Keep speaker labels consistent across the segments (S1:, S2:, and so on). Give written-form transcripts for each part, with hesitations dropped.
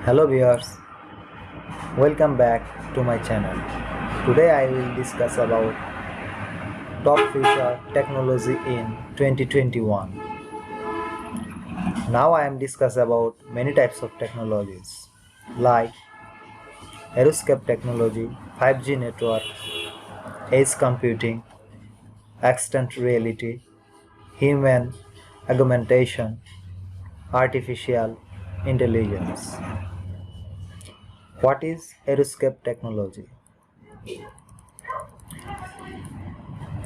S1: Hello viewers, welcome back to my channel. Today I will discuss about top future technology in 2021. Now I am discuss about many types of technologies like aeroscape technology, 5G network, edge computing, extended reality, human augmentation, artificial intelligence. What is aeroscape technology?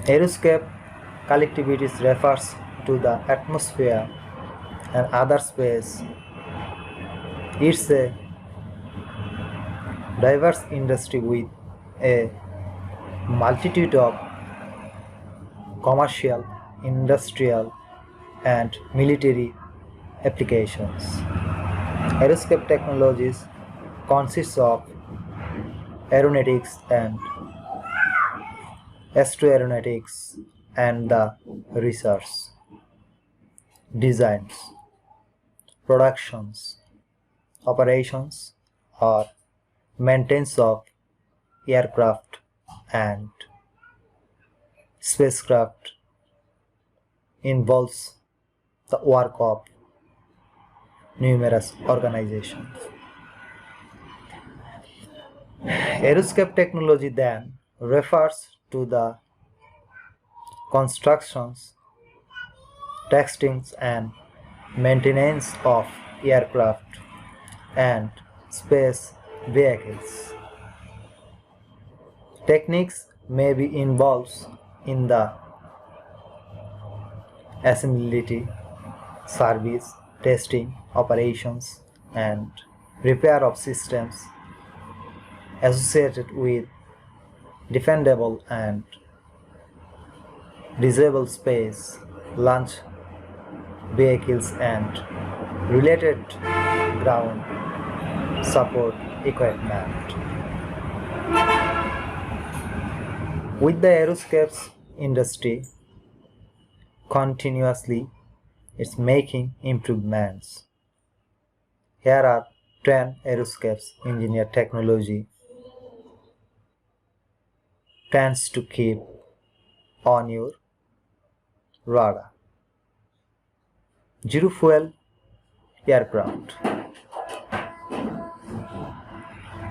S1: Aeroscape collectivity refers to the atmosphere and other space. It's a diverse industry with a multitude of commercial, industrial, and military applications. Aeroscape technologies consists of aeronautics and astroaeronautics and the research, designs, productions, operations or maintenance of aircraft and spacecraft involves the work of numerous organizations. Aeroscape technology then refers to the constructions, testings and maintenance of aircraft and space vehicles. Techniques may be involved in the assembly, service, testing, operations, and repair of systems associated with defendable and disable space, launch vehicles, and related ground support equipment. With the aerospace industry continuously it's making improvements. Here are 10 aerospace engineer technology tends to keep on your radar. Zero fuel aircraft,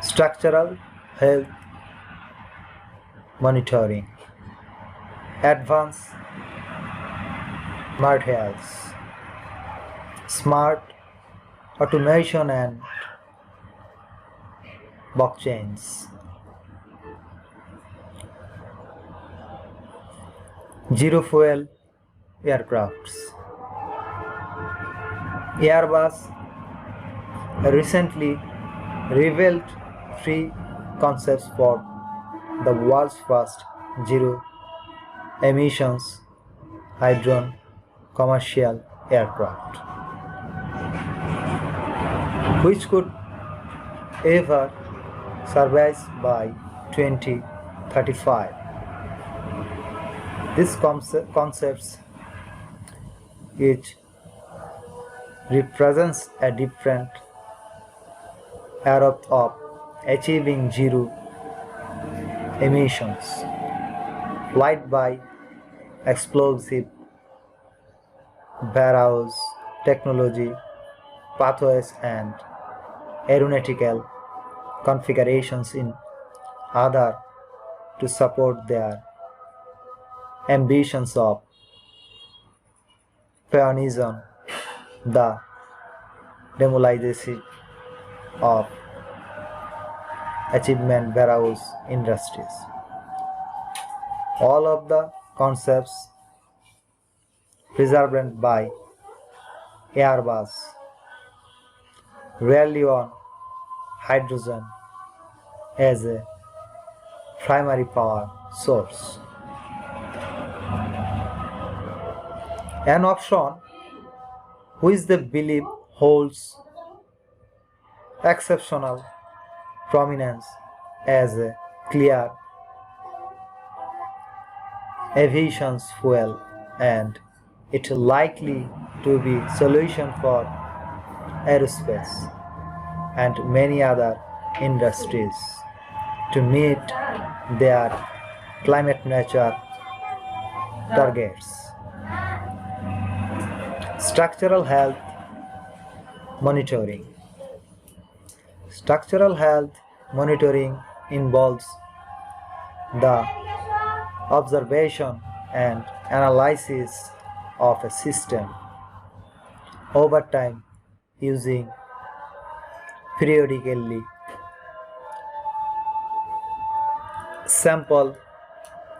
S1: structural health monitoring, advanced materials, smart automation and blockchains. Zero fuel aircrafts. Airbus recently revealed 3 concepts for the world's first zero emissions hydrogen commercial aircraft, which could ever survive by 2035. These concepts, which represents a different era of achieving zero emissions, flight by explosive barrels technology, pathways and aeronautical configurations in order to support their ambitions of pioneering the demolition of achievement warehouse industries. All of the concepts preserved by Airbus rely on hydrogen as a primary power source. An option which they believe holds exceptional prominence as a clear aviation fuel, and it is likely to be solution for aerospace. and many other industries to meet their climate nature targets. Structural health monitoring. Structural health monitoring involves the observation and analysis of a system over time using periodically sample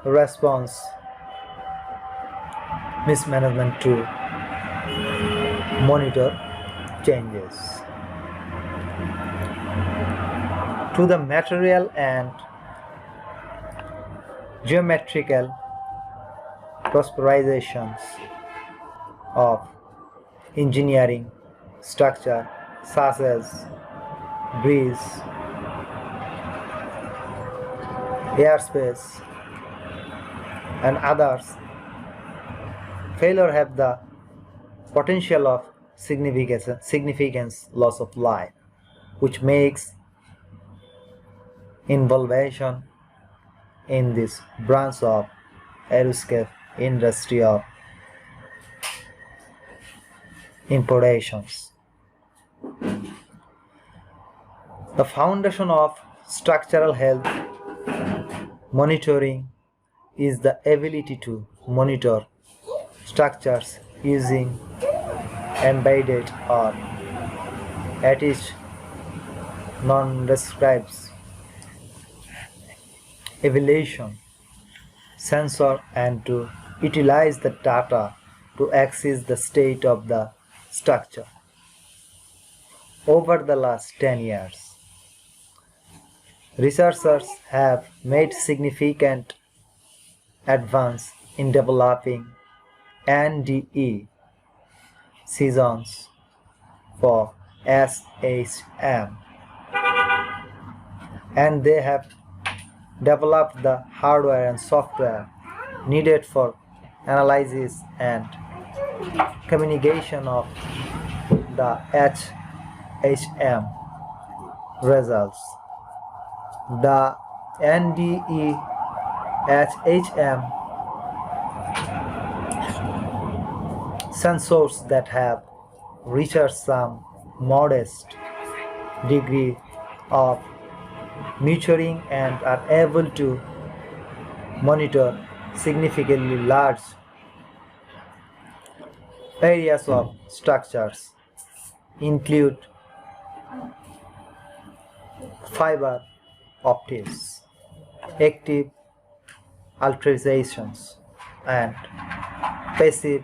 S1: response mismanagement to monitor changes to the material and geometrical prosperizations of engineering structure such as bridge, airspace, and others. Failure have the potential of significance loss of life, which makes involvement in this branch of aerospace industry of importance. The foundation of structural health monitoring is the ability to monitor structures using embedded or attached non-described evaluation sensor and to utilize the data to assess the state of the structure. Over the last 10 years, researchers have made significant advances in developing NDE seasons for SHM, and they have developed the hardware and software needed for analysis and communication of the HHM results. The NDE HHM sensors that have reached some modest degree of maturing and are able to monitor significantly large areas of structures include fiber optics, active alterations, and passive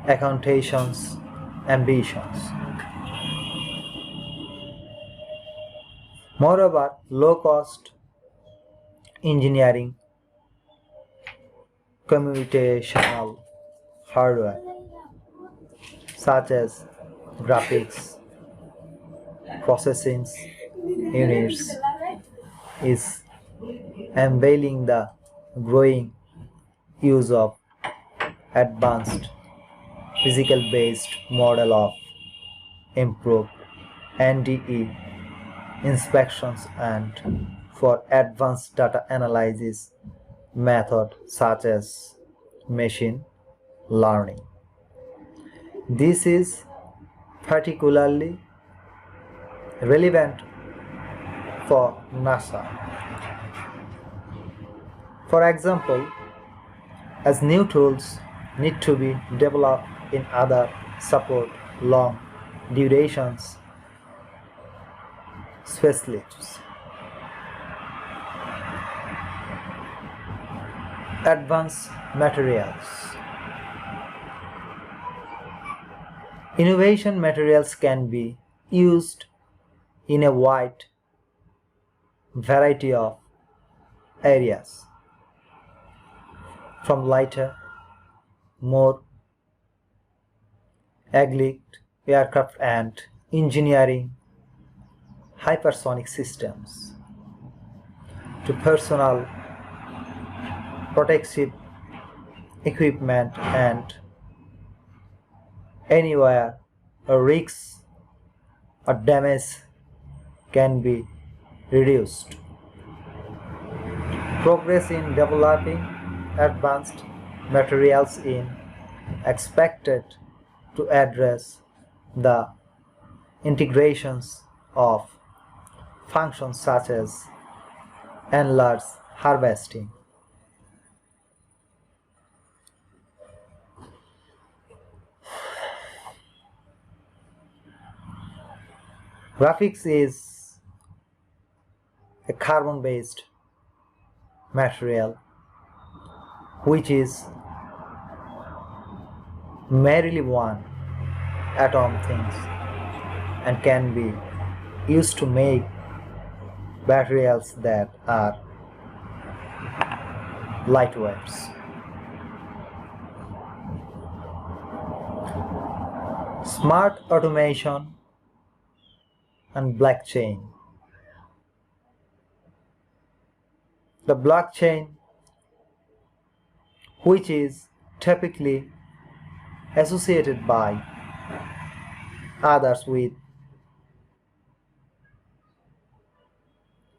S1: accountations ambitions. Moreover, low-cost engineering computational hardware such as graphics processing units is unveiling the growing use of advanced physical-based model of improved NDE inspections and for advanced data analysis method such as machine learning. This is particularly relevant for NASA. For example, as new tools need to be developed in other support long durations spaceships. Advanced materials. Innovation materials can be used in a wide variety of areas, from lighter, more agile aircraft and engineering hypersonic systems to personal protective equipment and anywhere risks or damage can be reduced. Progress in developing advanced materials is expected to address the integrations of functions such as enlarged harvesting. Graphics is a carbon-based material which is merely one atom things and can be used to make materials that are lightweight. Smart automation and blockchain. The blockchain, which is typically associated by others with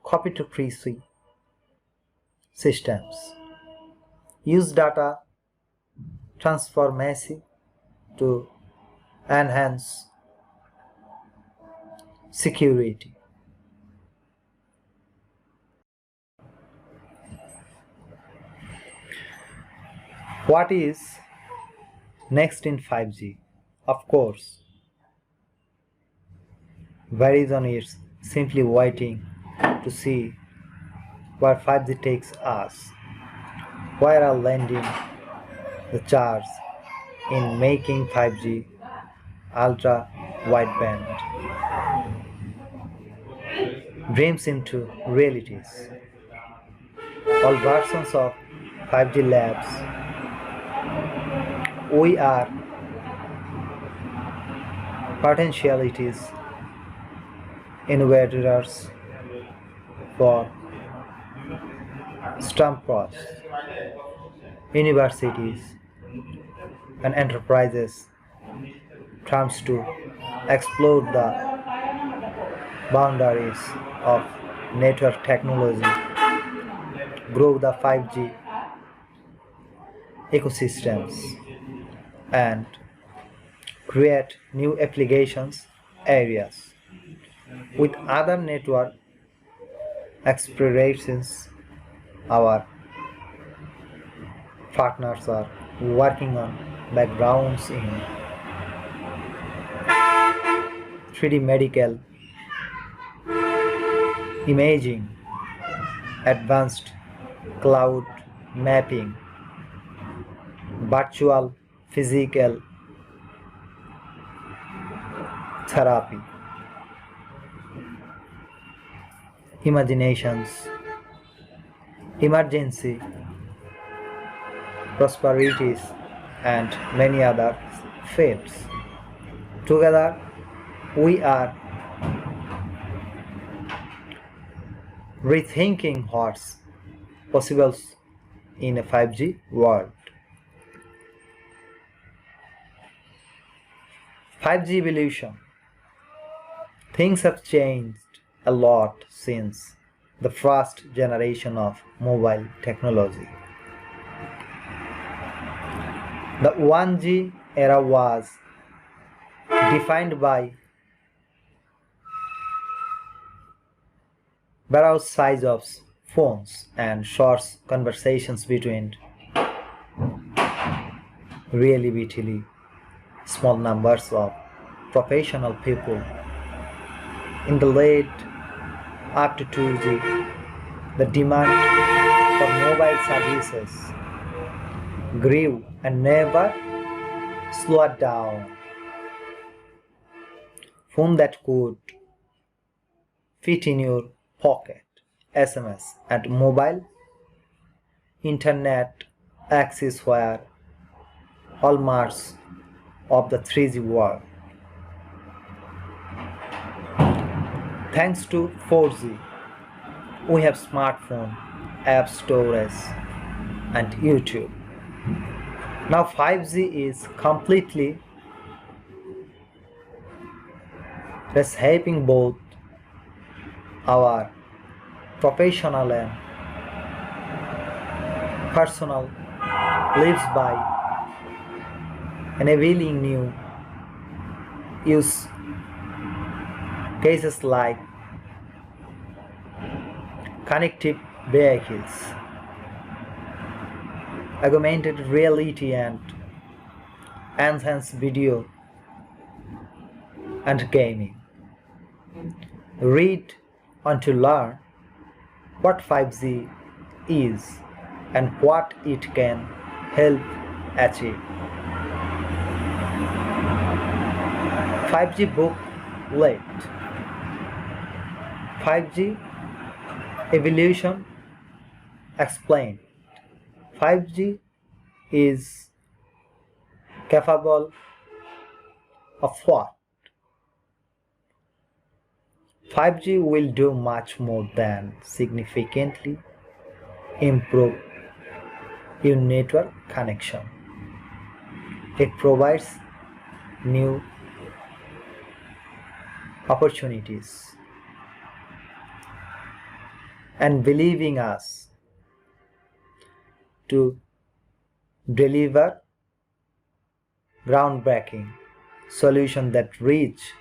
S1: cryptocurrency systems, use data transformation to enhance security. What is next in 5G? Of course, Verizon is simply waiting to see where 5G takes us. Where are landing the charge in making 5G ultra wideband dreams into realities. All versions of 5G labs we are potentialities innovators for startups, universities and enterprises tries to explore the boundaries of network technology, grow the 5G ecosystems and create new applications areas. With other network explorations, our partners are working on backgrounds in 3D medical imaging, advanced cloud mapping, virtual physical therapy, imaginations, emergency, prosperities, and many other fields. Together, we are rethinking what's possible in a 5G world. 5G evolution. Things have changed a lot since the first generation of mobile technology. The 1G era was defined by various size of phones and short conversations between relatively small numbers of professional people. In the late up to 2G, the demand for mobile services grew and never slowed down. Phone that could fit in your pocket, SMS and mobile internet access were hallmarks of the 3G world. Thanks to 4G, we have smartphone, app stores, and YouTube. Now 5G is completely reshaping both our professional and personal lives by enabling new use cases like connected vehicles, augmented reality, and enhanced video and gaming. Read on to learn what 5G is and what it can help achieve. 5G booklet. 5G evolution explained. 5G is capable of what? 5G will do much more than significantly improve your network connection. It provides new opportunities and believing us to deliver groundbreaking solutions that reach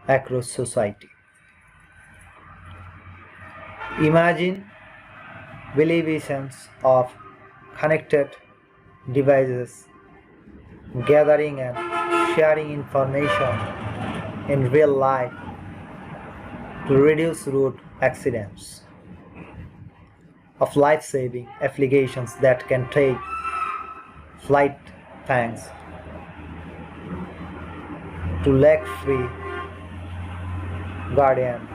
S1: across society. Imagine billions of connected devices gathering and sharing information in real life to reduce road accidents, of life-saving applications that can take flight thanks to lag-free guardian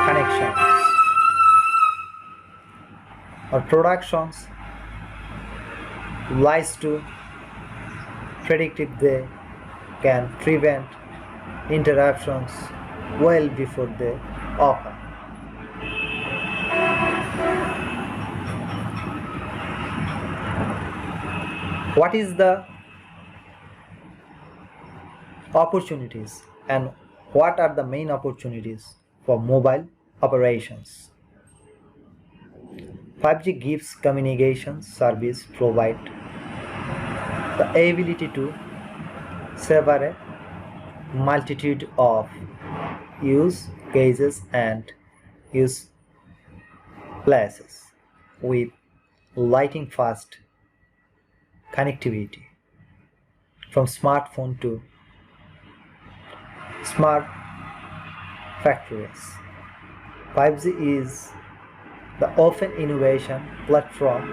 S1: connections or productions lies to predictive they can prevent interruptions well before they occur. What is the opportunities and what are the main opportunities for mobile operations? 5G gives communication service provide the ability to serve a multitude of use cases and use places with lightning fast connectivity from smartphone to smart factories. 5G is the open innovation platform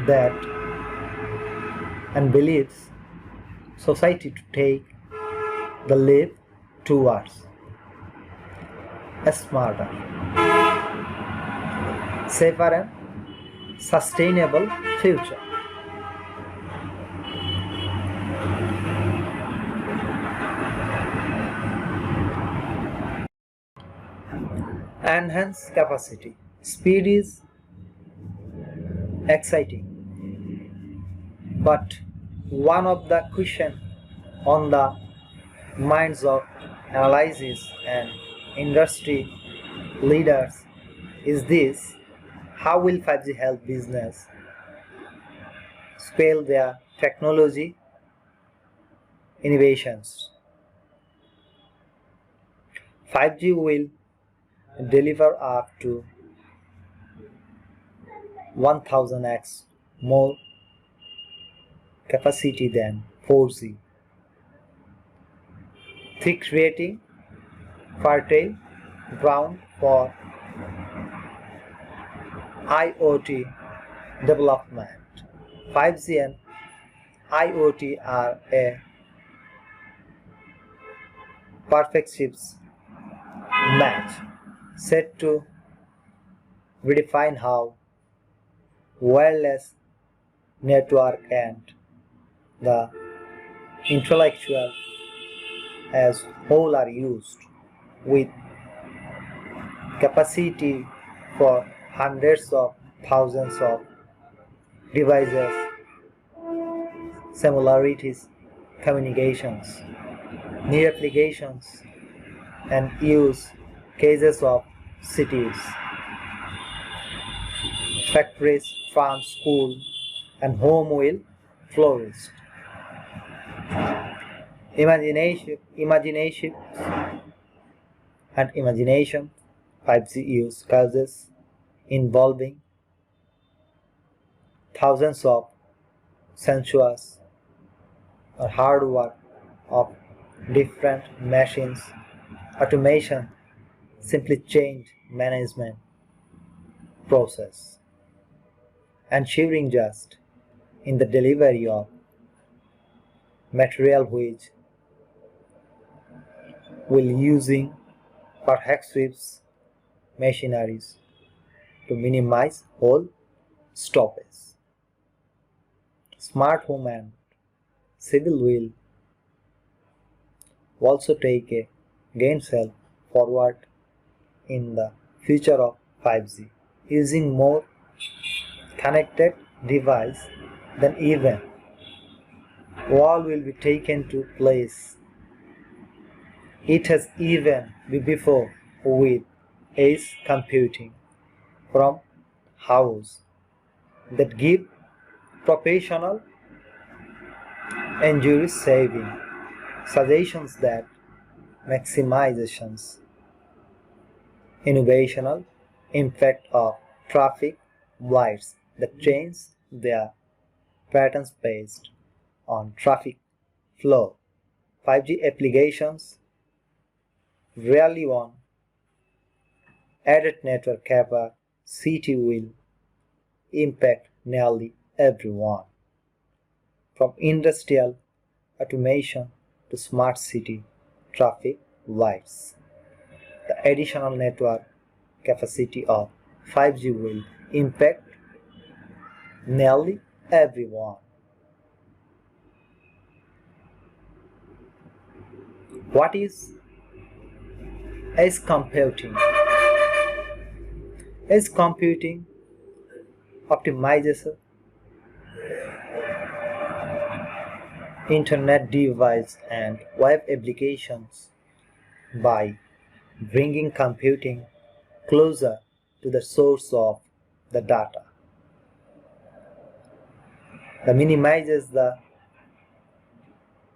S1: that and believes society to take the leap towards a smarter, safer and sustainable future. Enhanced capacity. Speed is exciting, but one of the questions on the minds of analysts and industry leaders is this: how will 5G help business scale their technology innovations? 5G will deliver up to 1000x more capacity than 4G, creating fertile ground for IoT development. 5G and IoT are a perfect chips match, set to redefine how wireless network and the intellectual as whole are used, with capacity for hundreds of thousands of devices, similarities, communications, new applications and use cases of cities, factories, farms, schools, and home will flourish. Imagination, and imagination 5G use cases involving thousands of sensors or hardware of different machines. Automation simply change management process, ensuring just in the delivery of material which will using perhaps machineries to minimize whole stoppage. Smart home and civil will also take a gain step forward in the future of 5G, using more connected device than even all will be taken to place. It has even been before with edge computing from house that give professional injury saving suggestions that maximizations innovational impact of traffic lights that change their patterns based on traffic flow. 5G applications rarely on added network capacity will impact nearly everyone, from industrial automation to smart city traffic lights. The additional network capacity of 5G will impact nearly everyone. What is edge computing? Edge computing optimizes internet device and web applications by bringing computing closer to the source of the data. That minimizes the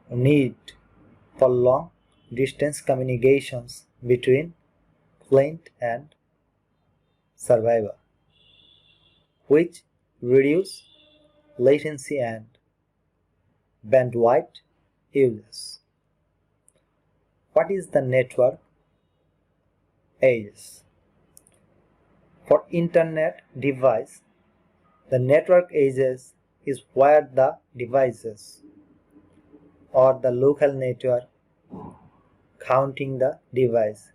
S1: need for long distance communications between client and server, which reduce latency and bandwidth uses. What is the network edges? For internet device, the network edges is where the devices or the local network counting the device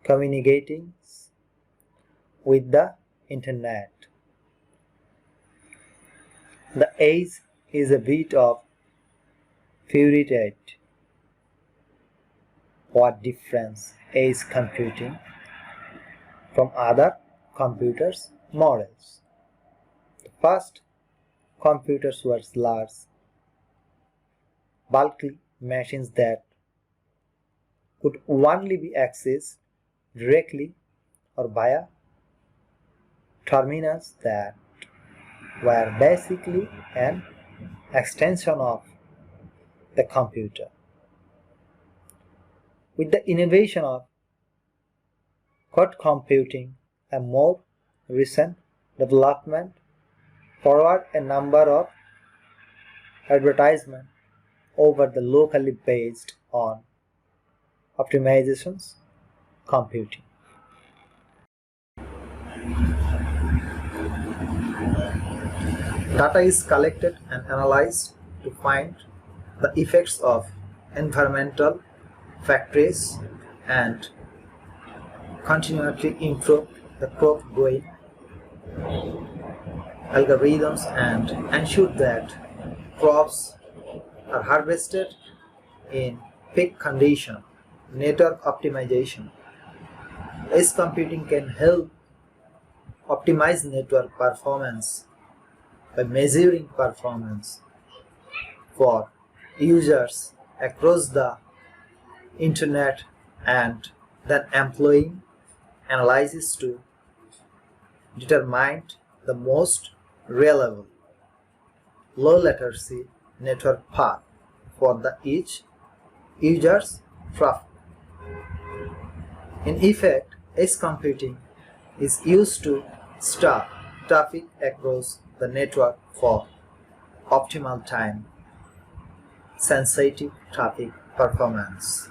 S1: communicating with the internet. The edge is a bit of further. What difference edge computing from other computers models? The first computers were large, bulky machines that could only be accessed directly or via terminals that were basically an extension of the computer. With the innovation of cloud computing, a more recent development forward a number of advertisements over the locally based on optimizations computing. Data is collected and analyzed to find the effects of environmental factors and continually improve the crop growing algorithms and ensure that crops are harvested in peak condition. Network optimization. Edge computing can help optimize network performance by measuring performance for users across the internet, and then employing analysis to determine the most reliable low latency network path for each user's traffic. In effect, edge computing is used to stop traffic across the network for optimal time sensitive traffic performance.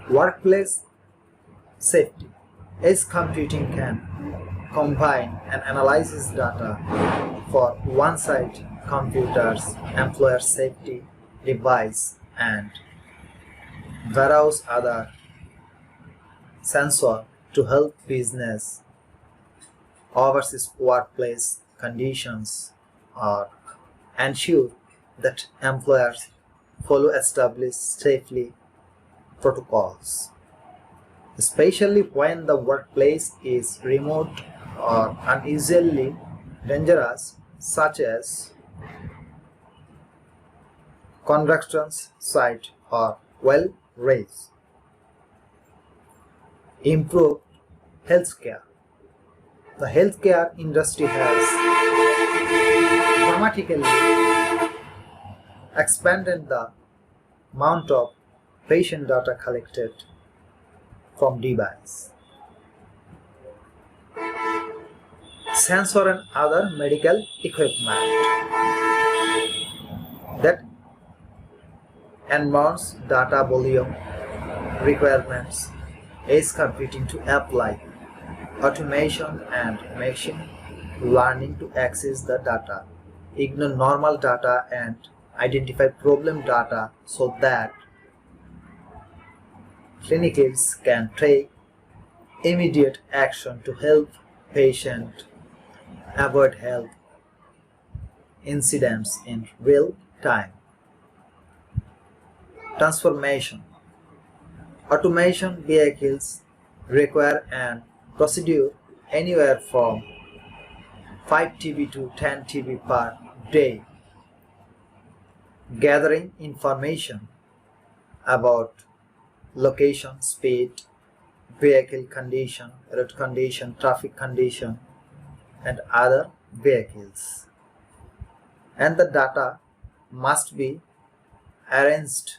S1: Workplace safety. Edge computing can combine and analyze data for one-site computers, employer safety device, and various other sensors to help business oversee workplace conditions or ensure that employers follow established safety protocols, especially when the workplace is remote or unusually dangerous, such as construction site or well raised. Improve healthcare. The healthcare industry has dramatically expanded the amount of patient data collected from device, sensor and other medical equipment that enhance data volume requirements. Edge computing to apply automation and machine learning to access the data, ignore normal data and identify problem data so that clinicians can take immediate action to help patient avoid health incidents in real time. Transformation. Automation vehicles require an procedure anywhere from 5 TB to 10 TB per day, gathering information about location, speed, vehicle condition, road condition, traffic condition, and other vehicles. And the data must be arranged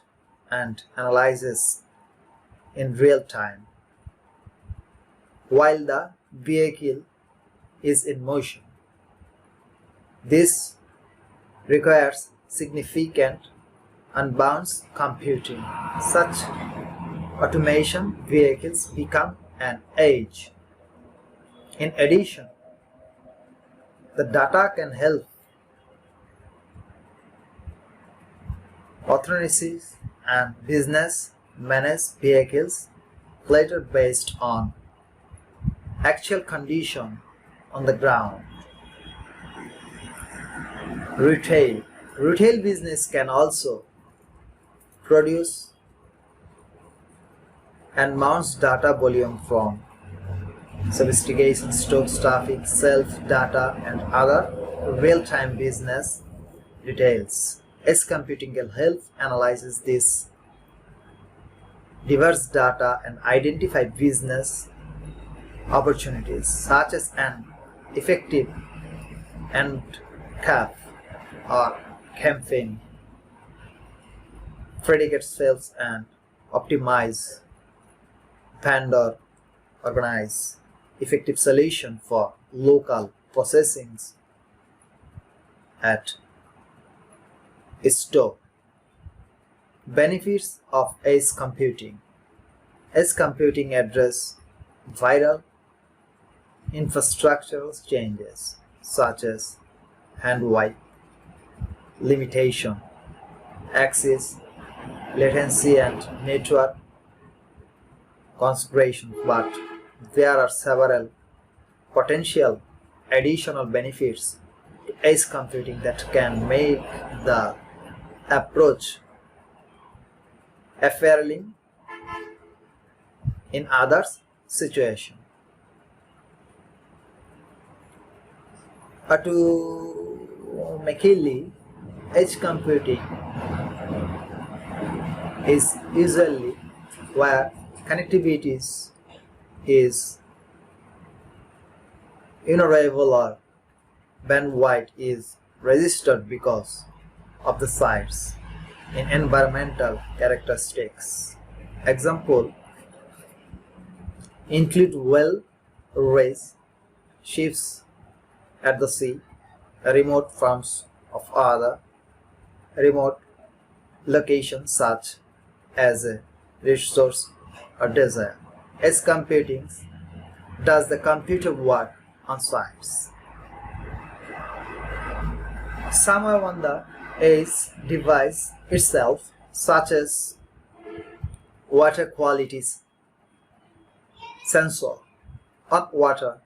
S1: and analyzed in real time while the vehicle is in motion. This requires significant unbound computing. Such automation vehicles become an edge. In addition, the data can help authorities and business manage vehicles later based on actual condition on the ground. Retail business can also produce and mounts data volume from sophistication, stocks, traffic, sales data, and other real-time business details. Edge computing can help analyze this diverse data and identify business opportunities such as an effective end cap or campaign, predicate sales and optimize vendor organize effective solution for local processing at store. Benefits of edge computing. Edge computing address vital infrastructural changes such as bandwidth limitation, access, latency, and network configuration, but there are several potential additional benefits to edge computing that can make the approach appealing in other situations. Automatically, edge computing is usually where connectivity is unreliable or bandwidth is registered because of the sites in environmental characteristics. Example include well-raised ships at the sea, remote farms of other remote locations such as a resource or desert. Edge computing does the computer work on sites. Somewhere on the edge device itself, such as water quality sensor or water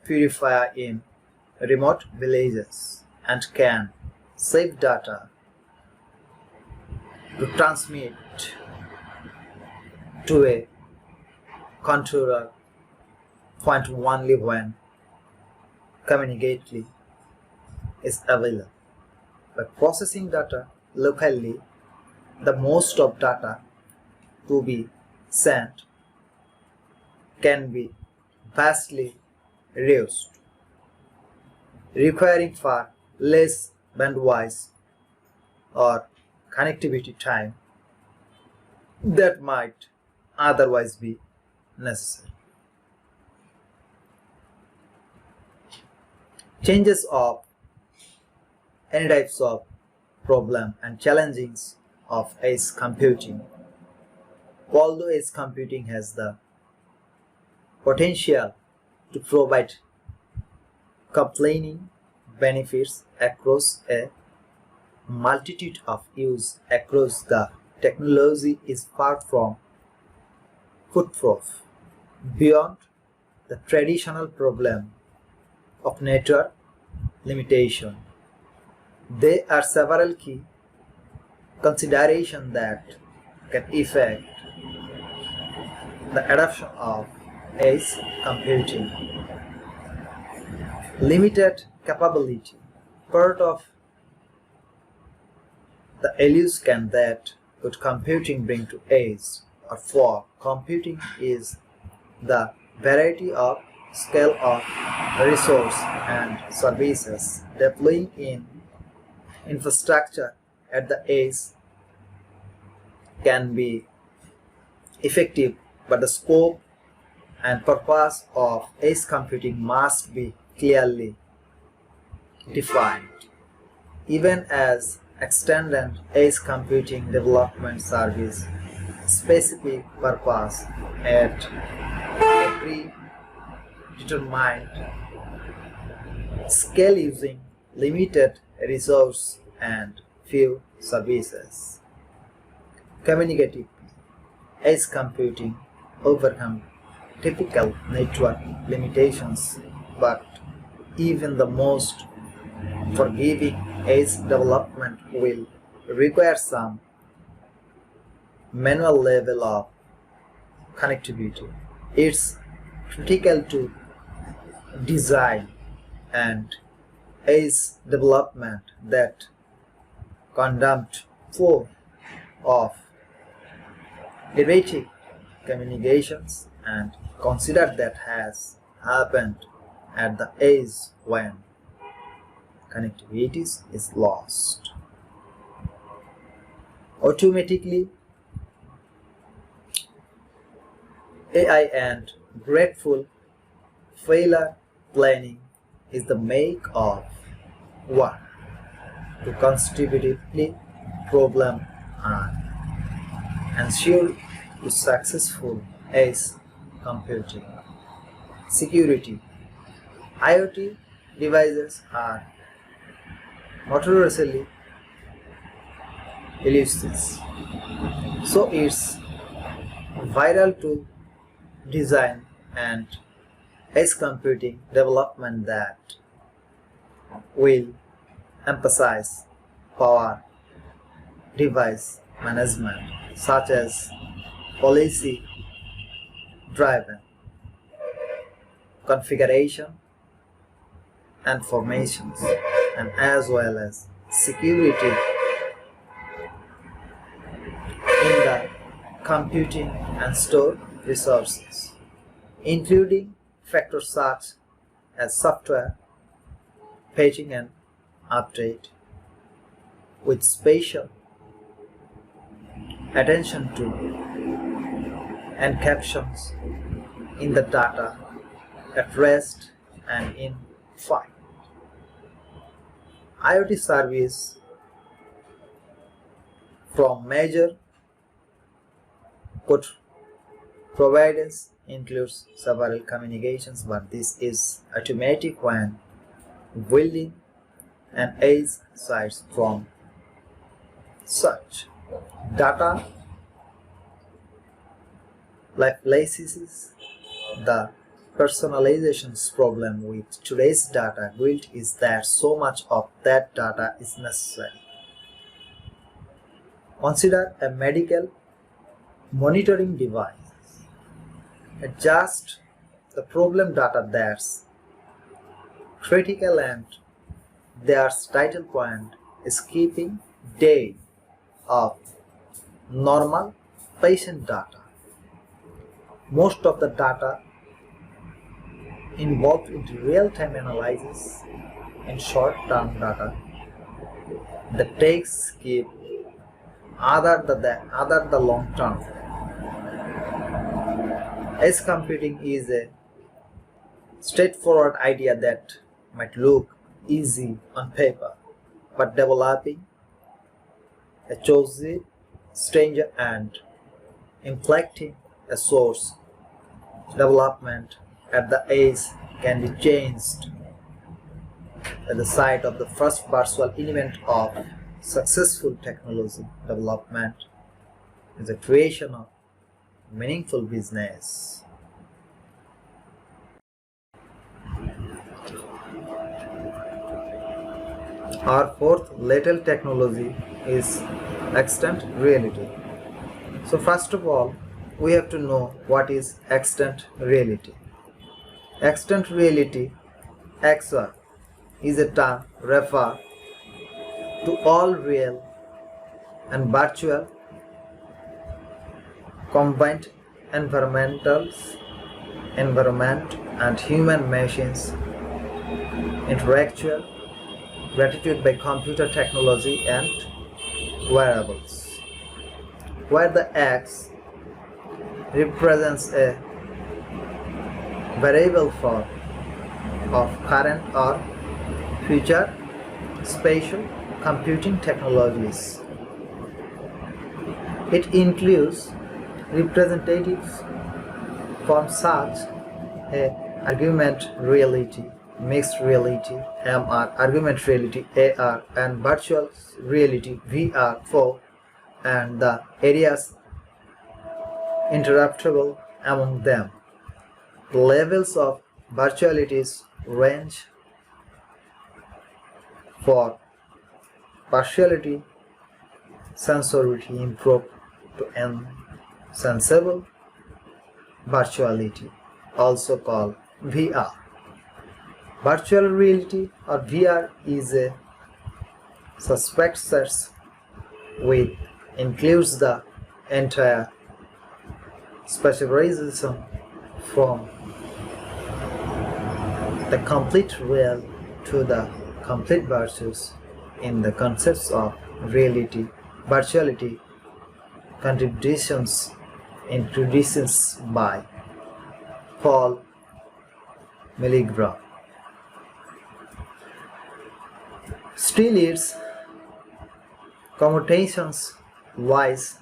S1: purifier in remote villages, and can save data to transmit to a controller point only when communicately is available. By processing data locally, the most of data to be sent can be vastly reduced, requiring far less bandwidth or connectivity time that might otherwise be necessary. Changes of any types of problem and challenges of edge computing. Although edge computing has the potential to provide compelling benefits across a multitude of use across the technology is far from foolproof. Beyond the traditional problem of network limitation, there are several key considerations that can affect the adoption of edge computing. Limited capability. Part of the illusion that good computing bring to edge or for computing is the variety of scale of resource and services deploying in infrastructure at the edge can be effective, but the scope and purpose of edge computing must be clearly defined. Even as extended edge computing development service specific purpose at a predetermined scale using limited resource and few services. Communicative edge computing overcome typical network limitations, but even the most forgiving edge development will require some manual level of connectivity. It's critical to design and edge development that conduct flow of erratic communications and consider that has happened at the edge when connectivity is lost. Automatically, AI and grateful failure planning is the make of work to constitutively problem and ensure to successful edge computing. Security. IoT devices are notoriously elusive, so it's vital to design and edge computing development that will emphasize power device management, such as policy driven configuration and formations, and as well as security in the computing and store resources, including factors such as software, patching and update, with special attention to and captions in the data at rest and in flight. IoT service from major code providers includes several communications, but this is automatic when building an edge sites from such data places. The personalizations problem with today's data build is that so much of that data is necessary. Consider a medical monitoring device. Adjust the problem data that's critical and their title point is keeping data of normal patient data. Most of the data involved in real-time analysis and short-term data. The takes keep other the long-term. Edge computing is a straightforward idea that might look easy on paper, but developing a chosen stranger and inflecting a source development at the edge can be changed at the site of the first virtual element of successful technology development is the creation of meaningful business. Our fourth lateral technology is extended reality. So first of all, we have to know what is extended reality. Extended reality (XR) is a term refer to all real and virtual combined environment and human machines intellectual gratitude by computer technology and wearables, where the X represents a variable form of current or future spatial computing technologies. It includes representatives from such as augmented reality, mixed reality (MR), augmented reality (AR), and virtual reality (VR), and the areas interruptible among them. The levels of virtualities range for partiality, sensority improved to insensible virtuality, also called VR. Virtual reality or VR is a suspect set which includes the entire specialization from the complete real to the complete virtues in the concepts of reality, virtuality, introductions by Paul Milgram. Still, its commutations lies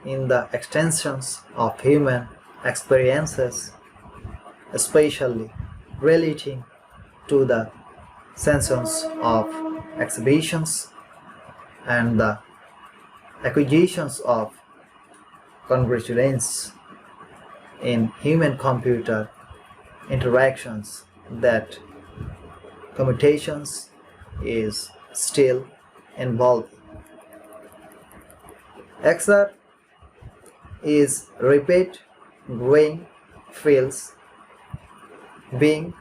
S1: in the extensions of human experiences, especially relating to the sensations of exhibitions and the acquisitions of congruence in human-computer interactions. That commutations is still involved. XR is rapid growing fields being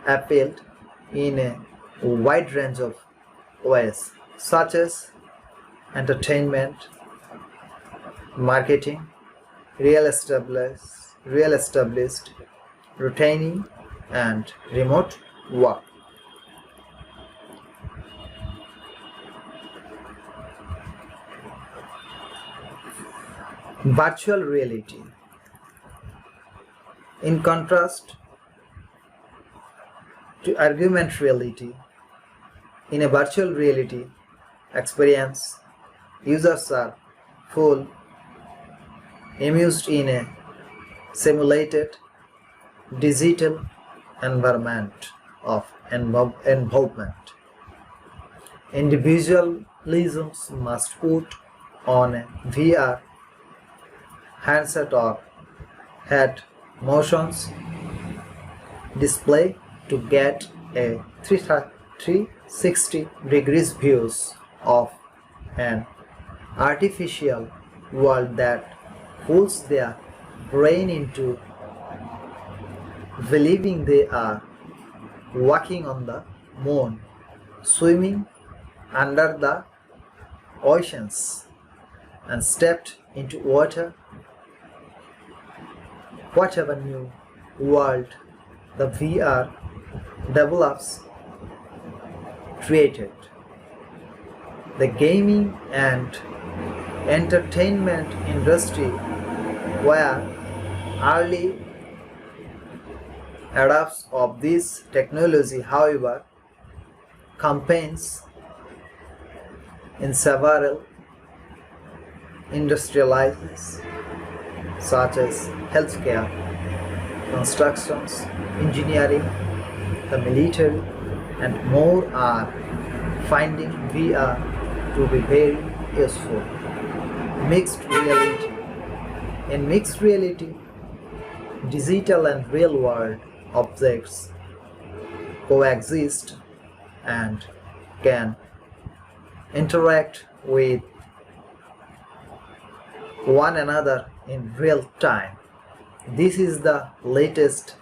S1: appealed in a wide range of ways, such as entertainment, marketing, real established routine and remote work. Virtual reality. In contrast to augmented reality, in a virtual reality experience, users are full immersed in a simulated digital environment of involvement. Individuals must put on a VR handset or head motions display to get a 360 degrees views of an artificial world that fools their brain into believing they are walking on the moon, swimming under the oceans, and stepped into water. Whatever new world the VR develops created, the gaming and entertainment industry were early adopters of this technology. However, campaigns in several industries such as healthcare, constructions, engineering, the military, and more are finding VR to be very useful. Mixed reality. In mixed reality, digital and real world objects coexist and can interact with one another in real time. This is the latest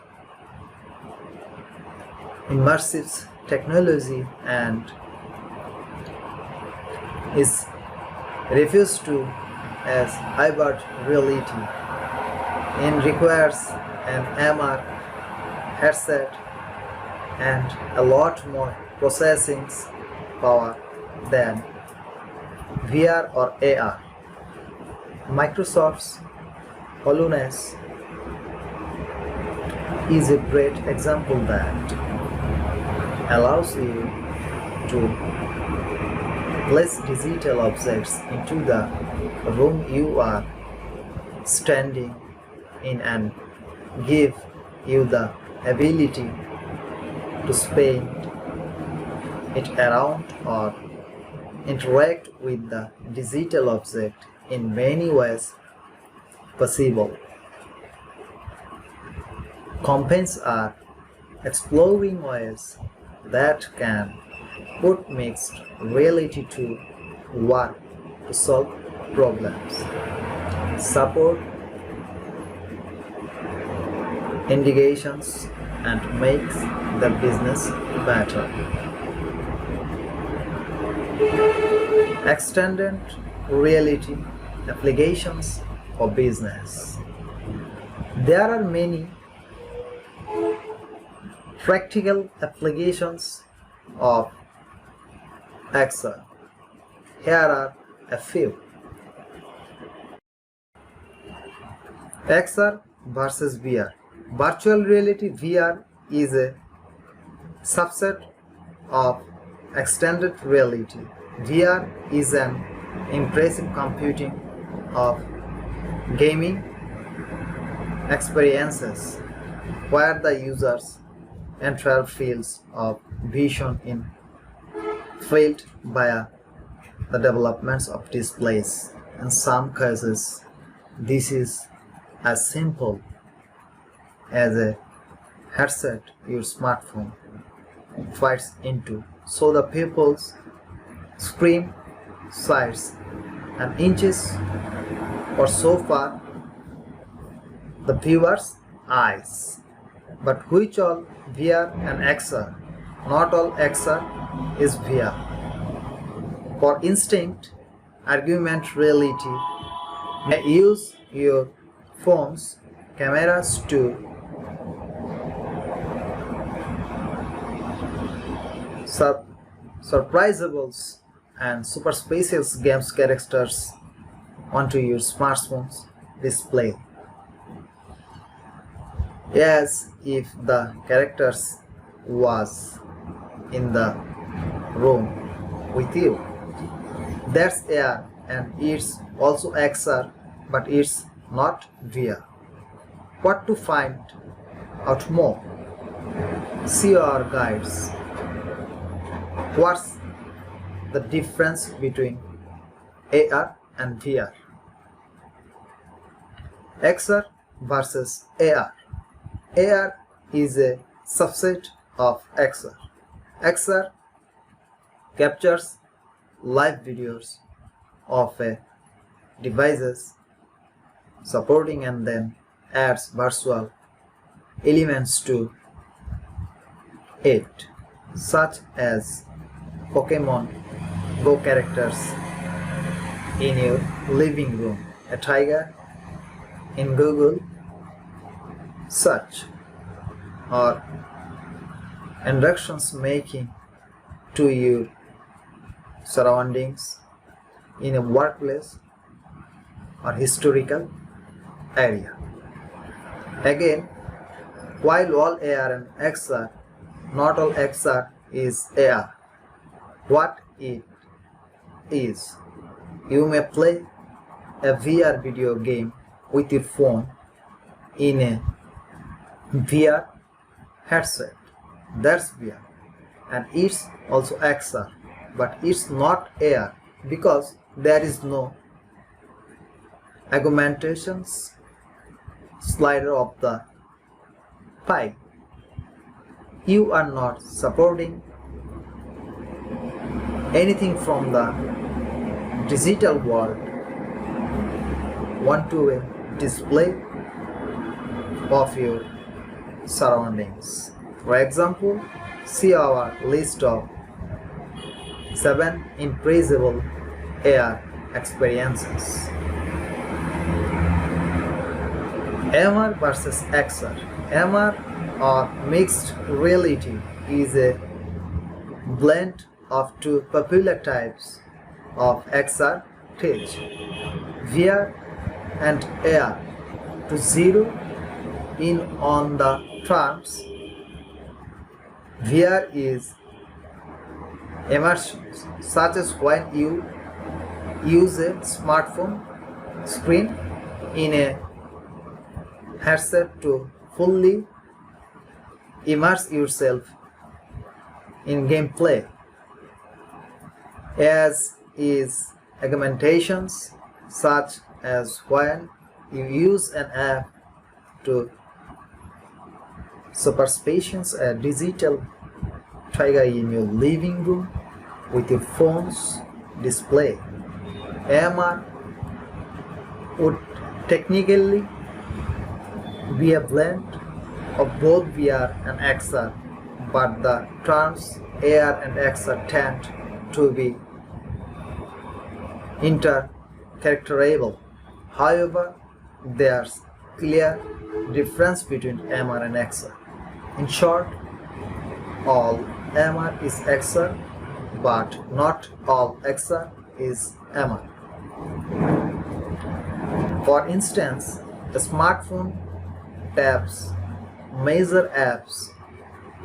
S1: immersive technology and is referred to as hybrid reality and requires an MR headset and a lot more processing power than VR or AR. Microsoft's HoloLens is a great example that allows you to place digital objects into the room you are standing in and give you the ability to spin it around or interact with the digital object in many ways possible. Companies are exploring ways that can put mixed reality to work to solve problems, support indications, and make the business better. Extended reality applications for business. There are many practical applications of XR. Here are a few. XR versus VR. Virtual reality VR is a subset of extended reality. VR is an impressive computing of gaming experiences where the user's entire fields of vision in filled by the developments of displays. In some cases, this is as simple as a headset your smartphone fits into, so the pupils screen size and inches or so far the viewer's eyes. But which all VR and XR? Not all XR is VR. For instance, augmented reality may use your phones, cameras to surprisables and super special games characters onto your smartphone's display, as if the characters was in the room with you. That's AR, and it's also XR, but it's not VR. What to find out more? See our guides. What's the difference between AR and VR? XR versus AR. AR is a subset of XR. XR captures live videos of a devices supporting and then adds virtual elements to it, such as Pokemon Go characters in your living room, a tiger in Google search, or instructions making to your surroundings in a workplace or historical area. Again, while all AR and XR, not all XR is AR. What it is, you may play a VR video game with your phone in a VR headset. That's VR, and it's also XR, but it's not AR because there is no augmentations slider of the pie. You are not supporting anything from the digital world onto a display of your surroundings. For example, see our list of 7 impressive AR experiences. MR versus XR. MR, or mixed reality, is a blend of two popular types of XR tech, VR and AR. To zero in on the terms, VR is immersion, such as when you use a smartphone screen in a headset to fully immerse yourself in gameplay, as is augmentations, such as when you use an app to superspatience a digital tiger in your living room with your phone's display. AMR would technically be a blend of both VR and XR, but the terms AR and XR tend to be intercharacterable. However, there's clear difference between MR and XR. In short, all MR is XR, but not all XR is MR. For instance, a smartphone taps major apps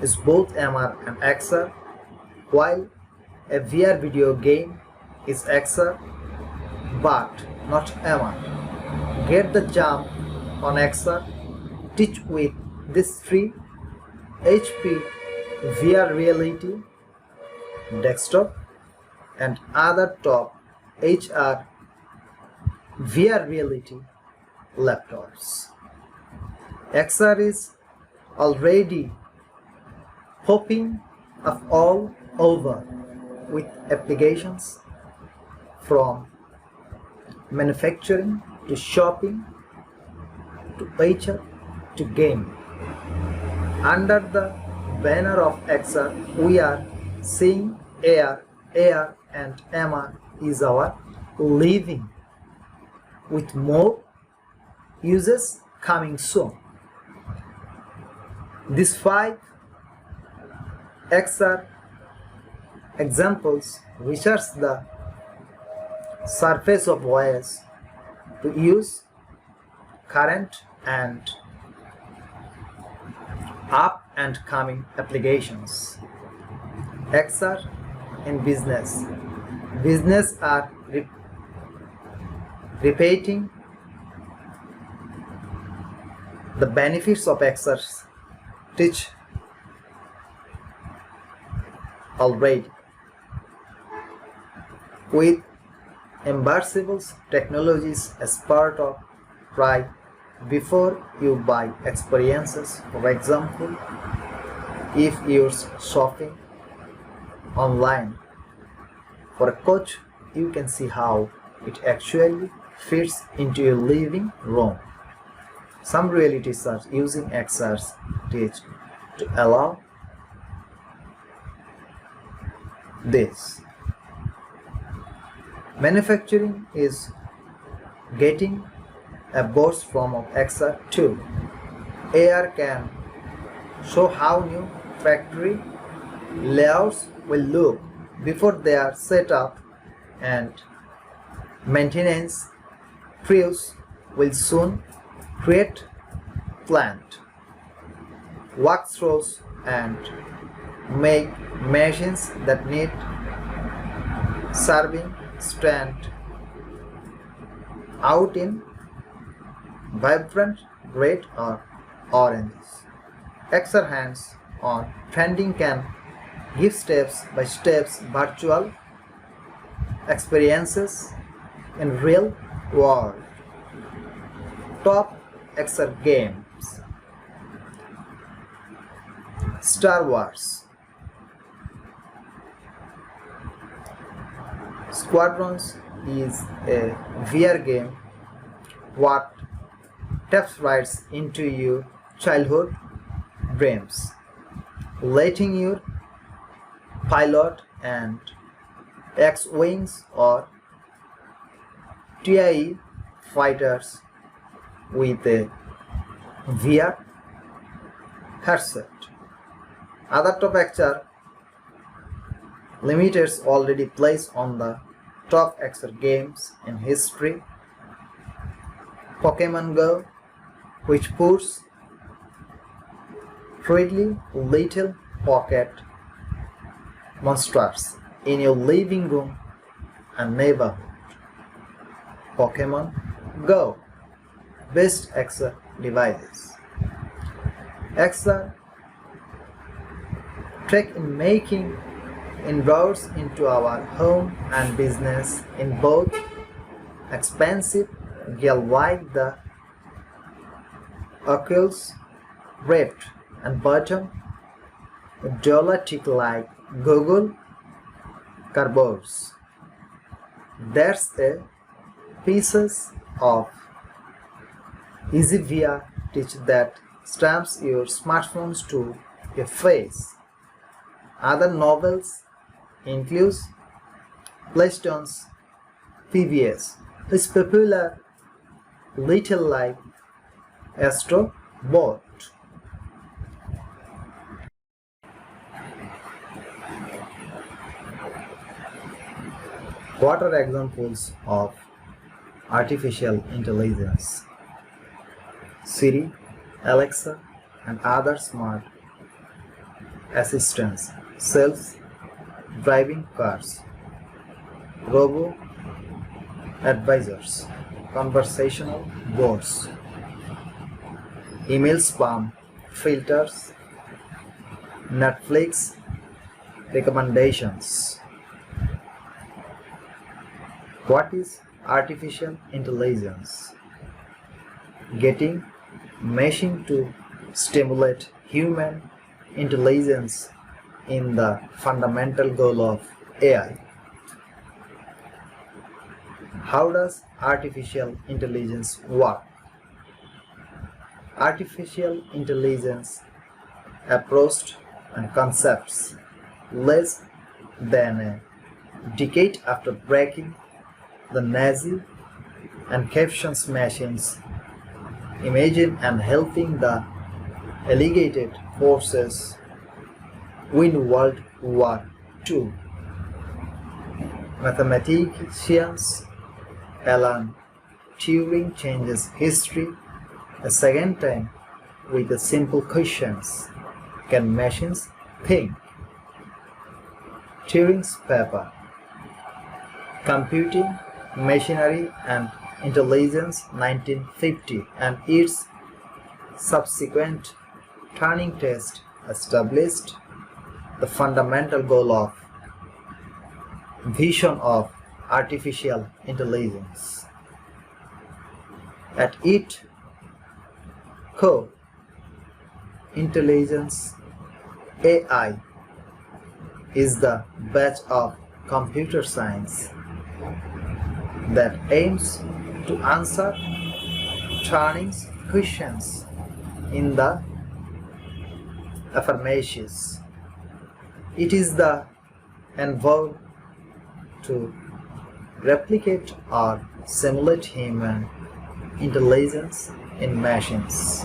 S1: is both MR and XR, while a VR video game is XR but not MR. Get the jump on XR, teach with this free HP VR Reality desktop and other top HR VR Reality laptops. XR is already popping up all over with applications from manufacturing to shopping to HR to gaming. Under the banner of XR, we are seeing AR and MR is our living with more uses coming soon. These 5 XR examples research the surface of ways to use current and up and coming applications. XR in business. Business are repeating the benefits of XR teach already. With immersible technologies as part of try before you buy experiences. For example, if you're shopping online for a coach, you can see how it actually fits into your living room. Some realities are using XR's teach to allow this. Manufacturing is getting a burst from of XR too. AR can show how new factory layouts will look before they are set up, and maintenance crews will soon create plant walkthroughs and make machines that need serving stand out in vibrant red or oranges. XR hands-on training can give step-by-step virtual experiences in real world. Top XR games: Star Wars Squadrons is a VR game what taps right into your childhood dreams, letting you pilot and X-Wings or TIE fighters with a VR headset. Other top XR limiters already placed on the top XR games in history: Pokemon Go, which puts friendly little pocket monsters in your living room and neighborhood. Pokemon Go best XR devices. XR trick in making inroads into our home and business in both expensive gear like the Oculus Rift and bottom dollar tick like Google Cardboards. There's a pieces of easy VR teach that stamps your smartphones to your face. Other novels include Playstone's PBS, is popular little like Astro Bot. What are examples of artificial intelligence? Siri, Alexa, and other smart assistants, self-driving cars, robo-advisors, conversational bots, email spam filters, Netflix recommendations. What is artificial intelligence? Getting machine to stimulate human intelligence in the fundamental goal of AI. How does artificial intelligence work? Artificial intelligence approached and concepts less than a decade after breaking the Nazi and Captions machines imagine and helping the allied forces win World War II. Mathematicians Alan Turing changes history a second time with the simple questions. Can machines think? Turing's paper, Computing, Machinery and Intelligence 1950, and its subsequent Turing test established the fundamental goal of vision of artificial intelligence. At its core, intelligence AI is the branch of computer science that aims to answer Turing's questions in the affirmations. It is the endeavor to replicate or simulate human intelligence in machines.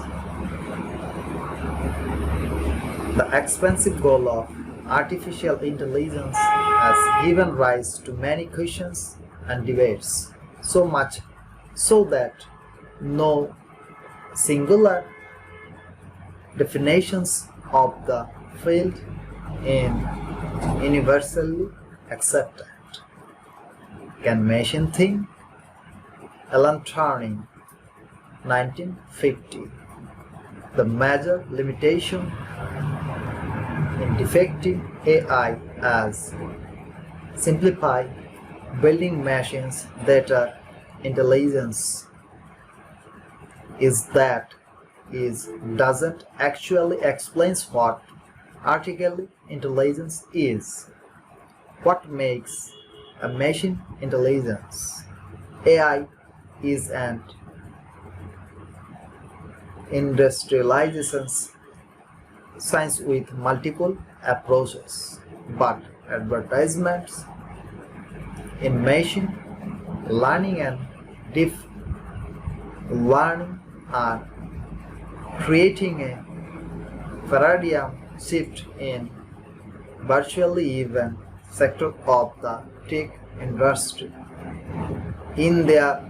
S1: The expansive goal of artificial intelligence has given rise to many questions and debates, so much so that no singular definitions of the field is universally accepted. Can machine think? Alan Turing, 1950. The major limitation in defective AI as simplify building machines that are intelligence is that is doesn't actually explains what artificial intelligence is. What makes a machine intelligence? AI is an industrialization science with multiple approaches, but advertisements in machine learning and deep learning are creating a paradigm shift in virtually every sector of the tech industry. In their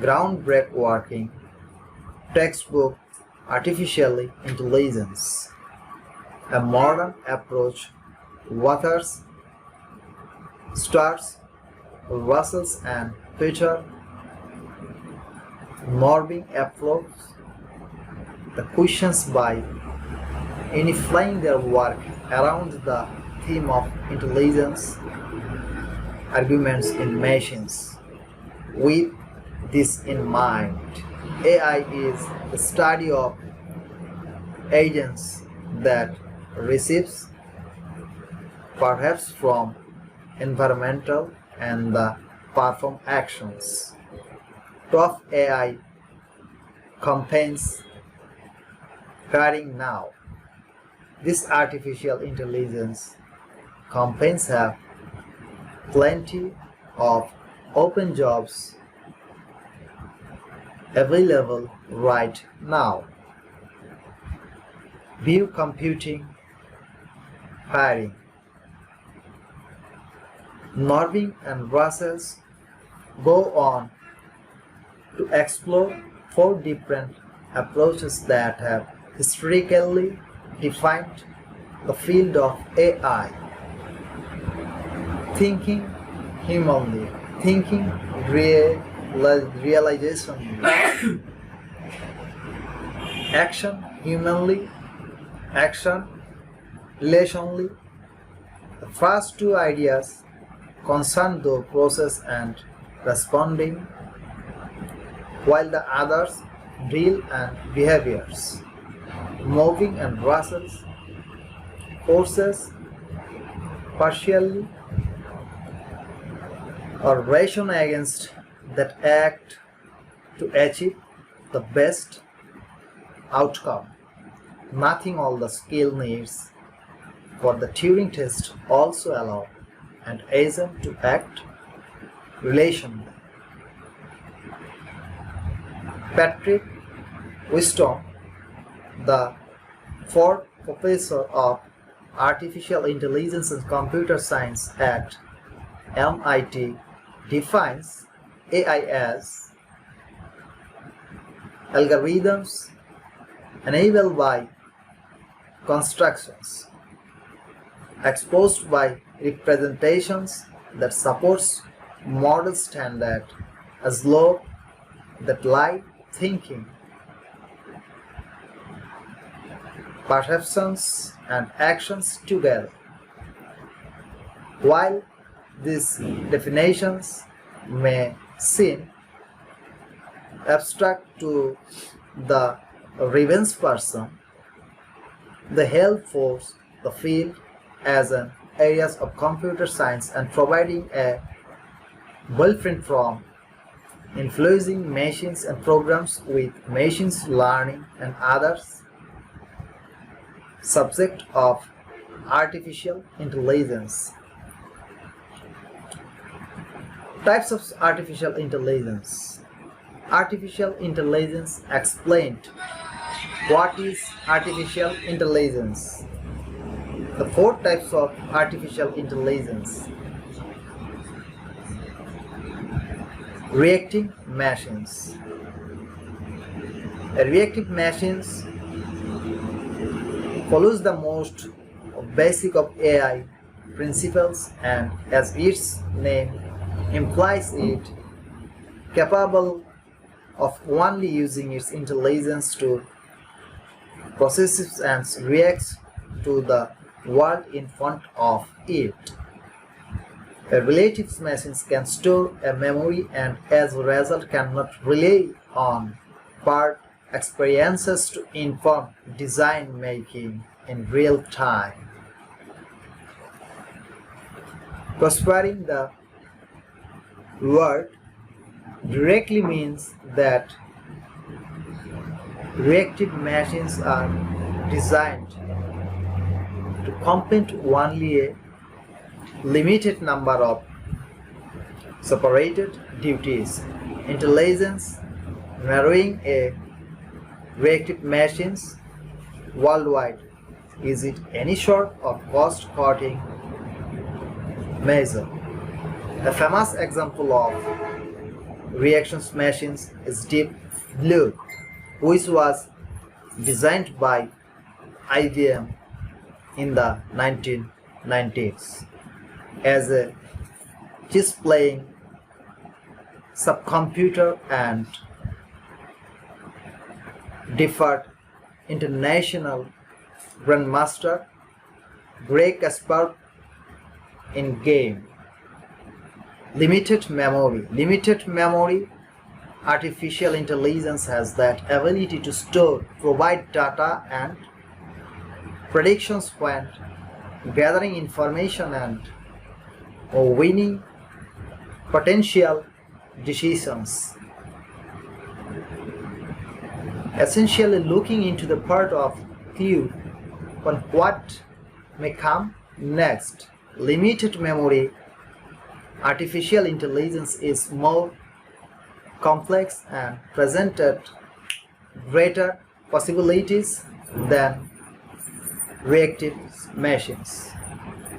S1: groundbreaking textbook, Artificial Intelligence, a modern approach, Waters, Stars, Russell and Peter Morbing approach the questions by unifying their work around the theme of intelligence arguments in machines. With this in mind, AI is the study of agents that receives perhaps from environmental and the perform actions. Top AI campaigns carrying now. This artificial intelligence campaigns have plenty of open jobs available right now. View computing hiring. Norving and Russell go on to explore 4 different approaches that have historically defined the field of AI. Thinking humanly, thinking realization, action humanly, action relationally. The first 2 ideas concern the process and responding, while the others deal and behaviors. Moving and Russell's forces partially or ration against that act to achieve the best outcome. Nothing all the skill needs for the Turing test also allow an agent to act relationally. Patrick Wisdom, the Ford Professor of Artificial Intelligence and Computer Science at MIT, defines AI as algorithms enabled by constructions exposed by representations that supports model standard as law that lie thinking, perceptions and actions together. While these definitions may seem abstract to the Ravens person, they help force the field as an areas of computer science and providing a blueprint from influencing machines and programs with machine learning and others subject of artificial intelligence. Types of artificial intelligence. Artificial intelligence explained. What is artificial intelligence? The four types of artificial intelligence. Reactive machines. A reactive machines follows the most basic of AI principles and, as its name implies, it capable of only using its intelligence to process and react to the world in front of it. A relative machine can store a memory and as a result cannot rely on past experiences to inform design making in real time. Prospering the word directly means that reactive machines are designed to complete only a limited number of separated duties. Intelligence narrowing a reactive machines worldwide is it any sort of cost-cutting measure. A famous example of reactions machines is Deep Blue, which was designed by IBM in the 1990s as a chess-playing subcomputer and deferred international grandmaster Greg Kasparov in game. Limited memory. Artificial intelligence has that ability to store, provide data and predictions when gathering information and winning potential decisions. Essentially looking into the part of clue on what may come next. Limited memory. Artificial intelligence is more complex and presented greater possibilities than reactive machines.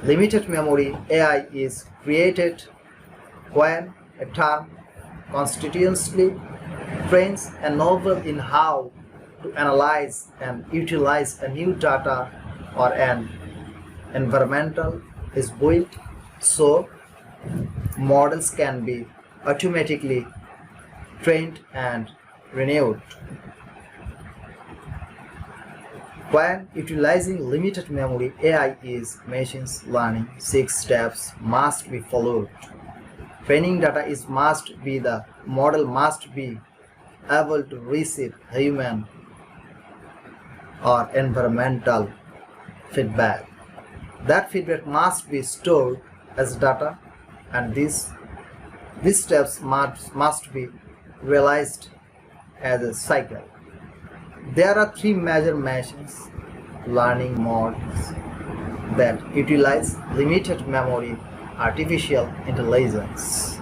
S1: Limited memory AI is created when a term constitutionally trains a novel in how to analyze and utilize a new data or an environmental is built so models can be automatically trained and renewed. When utilizing limited memory AI is machine learning, 6 steps must be followed. Training data must be the model must be able to receive human or environmental feedback. That feedback must be stored as data, and these steps must be realized as a cycle. There are 3 major machine learning modes that utilize limited memory artificial intelligence.